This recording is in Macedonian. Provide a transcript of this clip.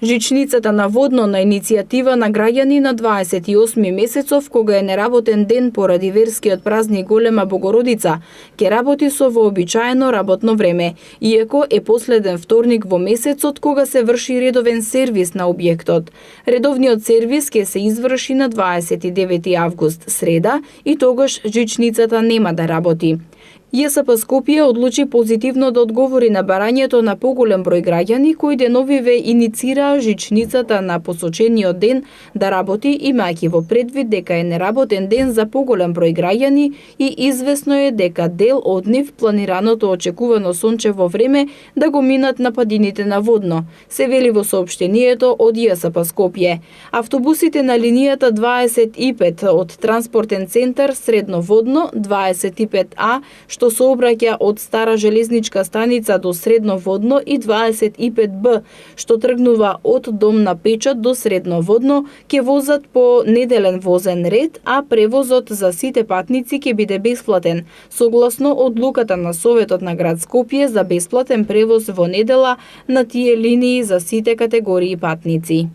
Жичницата на Водно на иницијатива на граѓани на 28 месецов, кога е неработен ден поради верскиот празник Голема Богородица, ќе работи со вообичаено работно време, иако е последен вторник во месецот кога се врши редовен сервис на објектот. Редовниот сервис ќе се изврши на 29 август, среда, и тогаш жичницата нема да работи. ЈСП Скопје одлучи позитивно да одговори на барањето на поголем број граѓани кои деновиве иницираа жичницата на посочениот ден да работи, имајќи во предвид дека е неработен ден за поголем број граѓани и известно е дека дел од нив планираното очекувано сончево време да го минат на падините на Водно, се вели во соопштенијето од ЈСП Скопје. Автобусите на линијата 25 од транспортен центар Средно Водно 25А, што сообраќа од Стара железничка станица до Средно Водно, и 25Б, што тргнува од Дом на Печат до Средно Водно, ќе возат по неделен возен ред, а превозот за сите патници ќе биде бесплатен, согласно одлуката на Советот на град Скопје за бесплатен превоз во недела на тие линии за сите категории патници.